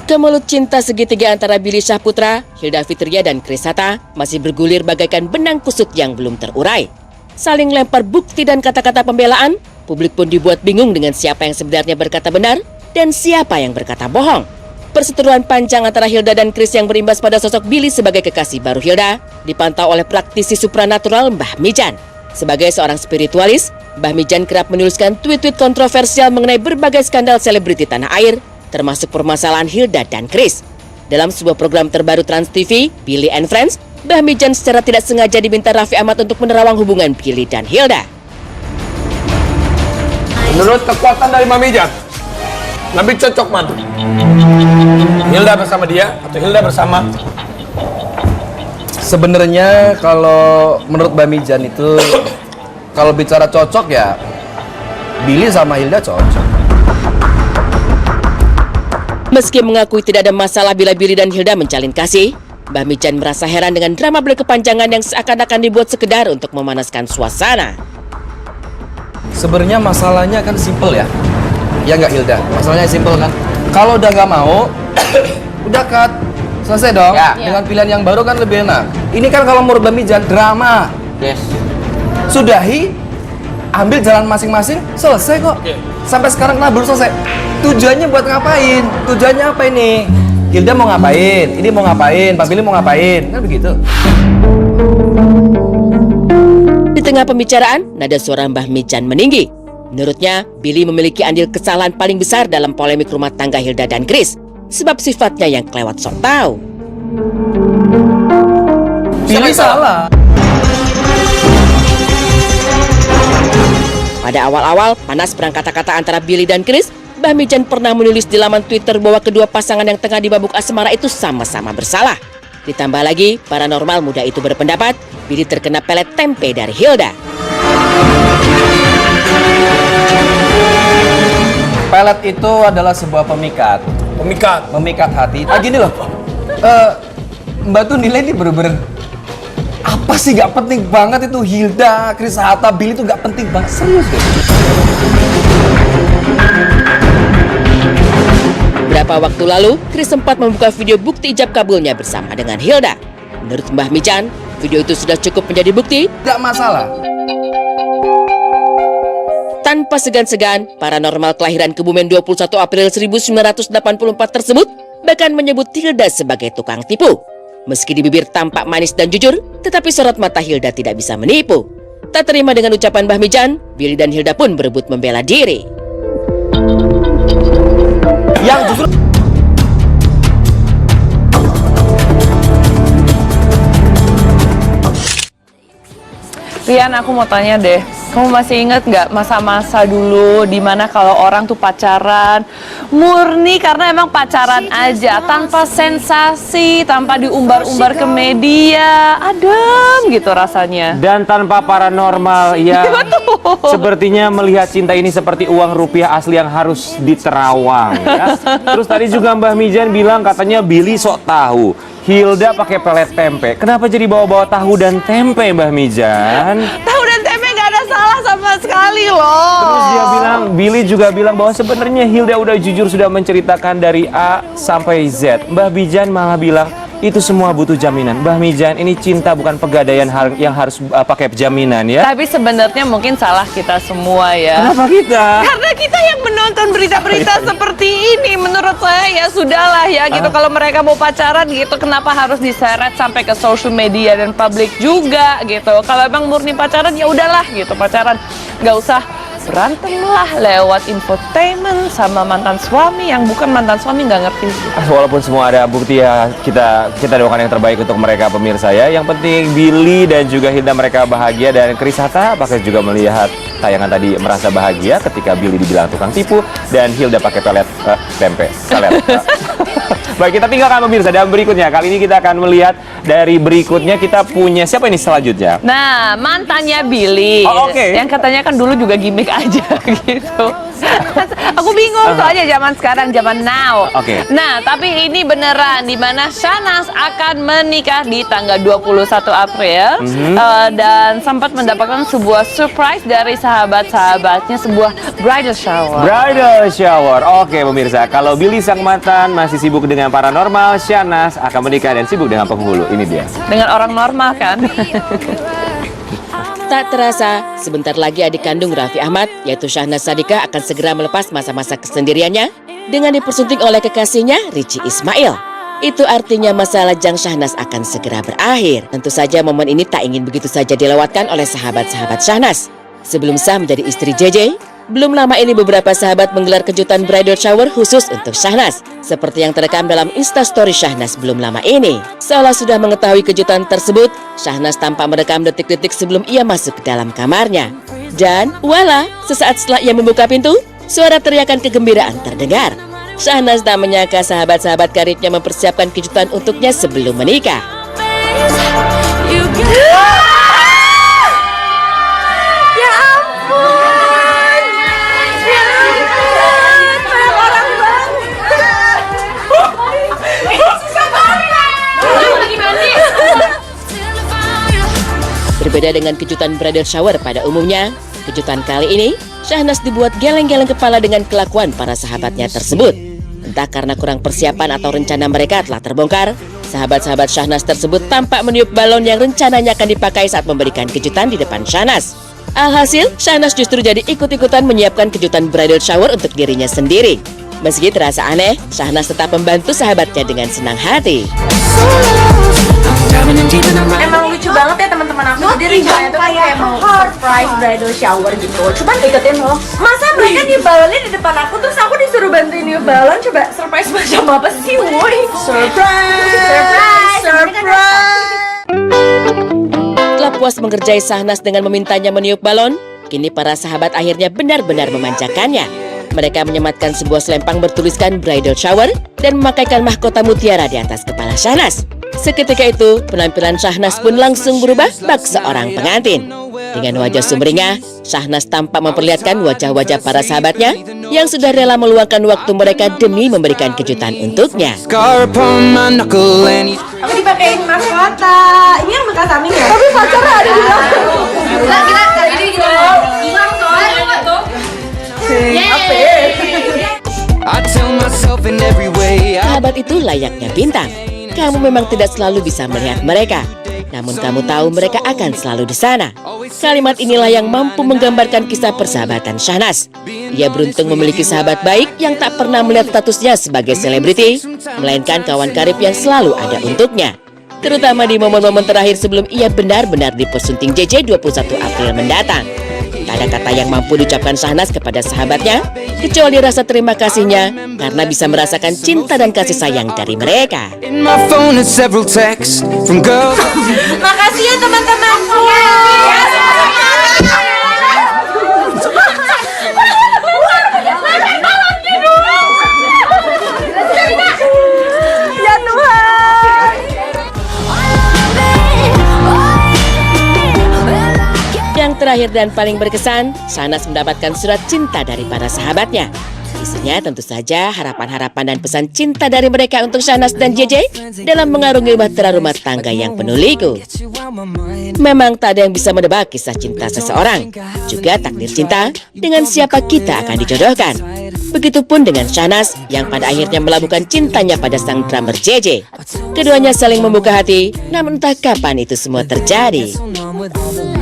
Kemelut cinta segitiga antara Billy Syahputra, Hilda Fitria, dan Chris Hatta masih bergulir bagaikan benang kusut yang belum terurai. Saling lempar bukti dan kata-kata pembelaan, publik pun dibuat bingung dengan siapa yang sebenarnya berkata benar dan siapa yang berkata bohong. Perseteruan panjang antara Hilda dan Chris yang berimbas pada sosok Billy sebagai kekasih baru Hilda dipantau oleh praktisi supranatural Mbah Mijan. Sebagai seorang spiritualis, Mbah Mijan kerap menuliskan tweet-tweet kontroversial mengenai berbagai skandal selebriti tanah air, termasuk permasalahan Hilda dan Chris. Dalam sebuah program terbaru Trans TV, Billy and Friends, Mbah Mijan secara tidak sengaja diminta Raffi Ahmad untuk menerawang hubungan Billy dan Hilda. Menurut kekuatan dari Mbah Mijan, lebih cocok mana? Hilda bersama dia atau Hilda bersama? Sebenarnya kalau menurut Mbah Mijan itu, kalau bicara cocok ya, Billy sama Hilda cocok. Meski mengakui tidak ada masalah bila Billy dan Hilda menjalin kasih, Mbah Mijan merasa heran dengan drama berkepanjangan yang seakan-akan dibuat sekedar untuk memanaskan suasana. Sebenarnya masalahnya kan simple ya. Ya nggak Hilda? Masalahnya simple kan? Kalau udah nggak mau, udah cut. Selesai dong. Ya. Dengan pilihan yang baru kan lebih enak. Ini kan kalau menurut Mbah Mijan drama. Yes. Sudahi, ambil jalan masing-masing, selesai kok. Sampai sekarang kenapa belum selesai? Tujuannya buat ngapain? Tujuannya apa ini? Hilda mau ngapain? Ini mau ngapain? Pak Billy mau ngapain? Kan begitu. Di tengah pembicaraan, nada suara Mbah Mijan meninggi. Menurutnya, Billy memiliki andil kesalahan paling besar dalam polemik rumah tangga Hilda dan Chris, sebab sifatnya yang kelewat sok tahu. Billy salah. Pada awal-awal, panas perang kata-kata antara Billy dan Chris, Mbah Mijan pernah menulis di laman Twitter bahwa kedua pasangan yang tengah dibabuk asmara itu sama-sama bersalah. Ditambah lagi, paranormal muda itu berpendapat Billy terkena pelet tempe dari Hilda. Pelet itu adalah sebuah pemikat. Memikat hati. Gini loh, Mbak tuh nilai ini bener-bener apa sih gak penting banget itu Hilda, Chris Hatta, Billy itu gak penting banget, serius deh. Beberapa waktu lalu, Chris sempat membuka video bukti ijab kabulnya bersama dengan Hilda. Menurut Mbah Mijan, video itu sudah cukup menjadi bukti. Gak masalah. Tanpa segan-segan, paranormal kelahiran Kebumen 21 April 1984 tersebut bahkan menyebut Hilda sebagai tukang tipu. Meski di bibir tampak manis dan jujur, tetapi sorot mata Hilda tidak bisa menipu. Tak terima dengan ucapan Mbah Mijan, Billy dan Hilda pun berebut membela diri. Yang justru Rian, aku mau tanya deh, kamu masih inget nggak masa-masa dulu dimana kalau orang tuh pacaran murni karena emang pacaran aja, tanpa sensasi, tanpa diumbar-umbar ke media, adem gitu rasanya. Dan tanpa paranormal, ya. Betul. Sepertinya melihat cinta ini seperti uang rupiah asli yang harus diterawang. Ya. Terus tadi juga Mbah Mijan bilang katanya Billy sok tahu, Hilda pakai pelet tempe. Kenapa jadi bawa-bawa tahu dan tempe, Mbah Mijan? Tahu dan tempe nggak ada salah sama sekali loh. Terus dia bilang, Billy juga bilang bahwa sebenarnya Hilda udah jujur sudah menceritakan dari A sampai Z. Mbah Mijan malah bilang itu semua butuh jaminan. Mbah Mijan, ini cinta bukan pegadaian yang harus pakai jaminan ya. Tapi sebenarnya mungkin salah kita semua ya. Kenapa kita? Karena kita yang menonton berita-berita seperti ini. Menurut saya ya sudahlah ya gitu. Kalau mereka mau pacaran gitu, kenapa harus diseret sampai ke social media dan publik juga gitu. Kalau emang murni pacaran ya udahlah gitu, pacaran nggak usah berantem lah lewat infotainment sama mantan suami yang bukan mantan suami, nggak ngerti. Walaupun semua ada bukti ya, kita doakan yang terbaik untuk mereka pemirsa ya. Yang penting Billy dan juga Hilda mereka bahagia, dan Chris Hatta apakah juga melihat tayangan tadi merasa bahagia ketika Billy dibilang tukang tipu dan Hilda pakai pelet tempe. Pelet. Baik, kita tinggalkan pemirsa dan berikutnya. Kali ini kita akan melihat dari berikutnya kita punya siapa ini selanjutnya? Nah, mantannya Billy. Oh, oke. Yang katanya kan dulu juga gimmick aja gitu. Aku bingung soalnya zaman sekarang, zaman now. Oke. Nah, tapi ini beneran di mana Shahnaz akan menikah di tanggal 21 April dan sempat mendapatkan sebuah surprise dari sahabat-sahabatnya, sebuah bridal shower. Bridal shower. Oke pemirsa, kalau Billy sang mantan masih sibuk dengan paranormal, Shahnaz akan menikah dan sibuk dengan penghulu. Ini dia. Dengan orang normal kan? Tak terasa, sebentar lagi adik kandung Raffi Ahmad, yaitu Shahnaz Sadiqah akan segera melepas masa-masa kesendiriannya dengan dipersunting oleh kekasihnya Richie Ismail. Itu artinya masa lajang Shahnaz akan segera berakhir. Tentu saja momen ini tak ingin begitu saja dilewatkan oleh sahabat-sahabat Shahnaz. Sebelum sah menjadi istri JJ, belum lama ini beberapa sahabat menggelar kejutan bridal shower khusus untuk Shahnaz. Seperti yang terekam dalam Instastory Shahnaz belum lama ini. Seolah sudah mengetahui kejutan tersebut, Shahnaz tampak merekam detik-detik sebelum ia masuk ke dalam kamarnya. Dan voila, sesaat setelah ia membuka pintu, suara teriakan kegembiraan terdengar. Shahnaz tak menyangka sahabat-sahabat karibnya mempersiapkan kejutan untuknya sebelum menikah. Berbeda dengan kejutan bridal shower pada umumnya, kejutan kali ini, Shahnaz dibuat geleng-geleng kepala dengan kelakuan para sahabatnya tersebut. Entah karena kurang persiapan atau rencana mereka telah terbongkar, sahabat-sahabat Shahnaz tersebut tampak meniup balon yang rencananya akan dipakai saat memberikan kejutan di depan Shahnaz. Alhasil, Shahnaz justru jadi ikut-ikutan menyiapkan kejutan bridal shower untuk dirinya sendiri. Meski terasa aneh, Shahnaz tetap membantu sahabatnya dengan senang hati. Emang lucu banget ya teman-teman aku. Jadi rencananya tuh kayak mau surprise bridal shower gitu. Cuman ikutin loh. Masa mereka niup balonnya di depan aku terus aku disuruh bantuin niup balon. Coba surprise macam apa sih, woi? Surprise. Setelah puas mengerjai Shahnaz dengan memintanya meniup balon, kini para sahabat akhirnya benar-benar memanjakannya. Mereka menyematkan sebuah selempang bertuliskan bridal shower dan memakaikan mahkota mutiara di atas kepala Shahnaz. Seketika itu, penampilan Shahnaz pun langsung berubah bak seorang pengantin. Dengan wajah sumringah, Shahnaz tampak memperlihatkan wajah-wajah para sahabatnya yang sudah rela meluangkan waktu mereka demi memberikan kejutan untuknya. Aku dipakein mahkota. Ini yang bekas Amin ya? Tapi pacarnya ada di belakang. Kita kali ini kita mau gimana soalnya tuh? Sahabat itu layaknya bintang. Kamu memang tidak selalu bisa melihat mereka, namun kamu tahu mereka akan selalu di sana. Kalimat inilah yang mampu menggambarkan kisah persahabatan Shahnaz. Ia beruntung memiliki sahabat baik yang tak pernah melihat statusnya sebagai selebriti, melainkan kawan karib yang selalu ada untuknya. Terutama di momen-momen terakhir sebelum ia benar-benar dipersunting JJ 21 April mendatang. Tak ada kata yang mampu diucapkan Shahnaz kepada sahabatnya, kecuali rasa terima kasihnya karena bisa merasakan cinta dan kasih sayang dari mereka. Makasih ya teman-temanku. Ya Tuhan. Yang terakhir dan paling berkesan, Shahnaz mendapatkan surat cinta dari para sahabatnya. Isinya tentu saja harapan-harapan dan pesan cinta dari mereka untuk Shahnaz dan JJ dalam mengarungi bahtera rumah tangga yang penuh liku. Memang tak ada yang bisa menebak kisah cinta seseorang, juga takdir cinta dengan siapa kita akan dijodohkan. Begitupun dengan Shahnaz yang pada akhirnya melabuhkan cintanya pada sang drummer JJ. Keduanya saling membuka hati, namun entah kapan itu semua terjadi.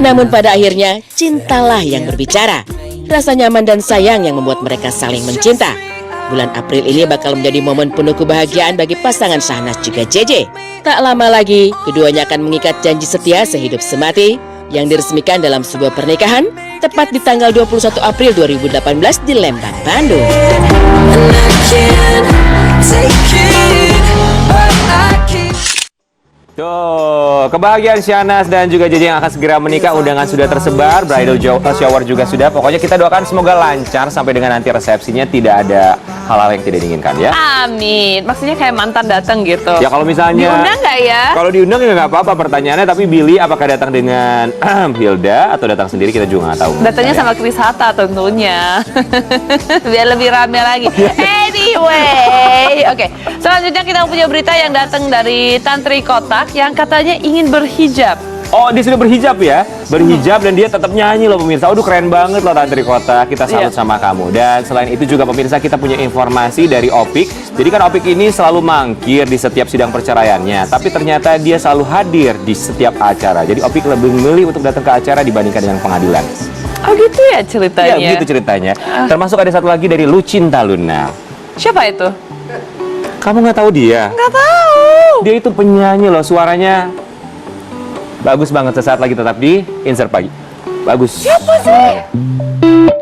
Namun pada akhirnya, cintalah yang berbicara. Rasa nyaman dan sayang yang membuat mereka saling mencinta. Bulan April ini bakal menjadi momen penuh kebahagiaan bagi pasangan Shahnaz juga JJ. Tak lama lagi, keduanya akan mengikat janji setia sehidup semati yang diresmikan dalam sebuah pernikahan tepat di tanggal 21 April 2018 di Lembang, Bandung. Tuh, kebahagiaan Syahnas dan juga JJ yang akan segera menikah, undangan sudah tersebar, bridal shower juga sudah. Pokoknya kita doakan semoga lancar sampai dengan nanti resepsinya, tidak ada hal-hal yang tidak diinginkan ya. Amin. Maksudnya kayak mantan datang gitu. Ya kalau misalnya Diundang nggak ya? Kalau diundang ya nggak apa-apa pertanyaannya, tapi Billy apakah datang dengan Hilda atau datang sendiri kita juga nggak tahu. Datangnya sama Chris Hatta tentunya. Biar lebih rame lagi. Anyway, oke. Selanjutnya kita punya berita yang datang dari Tantri Kotak yang katanya ingin berhijab. Oh, dia sudah berhijab ya? Berhijab dan dia tetap nyanyi loh pemirsa. Aduh keren banget loh Tantri Kota. Kita salut Iya. sama kamu. Dan selain itu juga pemirsa kita punya informasi dari Opik. Jadi kan Opik ini selalu mangkir di setiap sidang perceraiannya. Tapi ternyata dia selalu hadir di setiap acara. Jadi Opik lebih memilih untuk datang ke acara dibandingkan dengan pengadilan. Oh gitu ya ceritanya? Iya begitu ceritanya. Termasuk ada satu lagi dari Lucinta Luna. Siapa itu? Kamu nggak tahu dia? Nggak tahu. Dia itu penyanyi loh, suaranya bagus banget. Sesaat lagi tetap di Insert Pagi. Bagus. Siapa sih?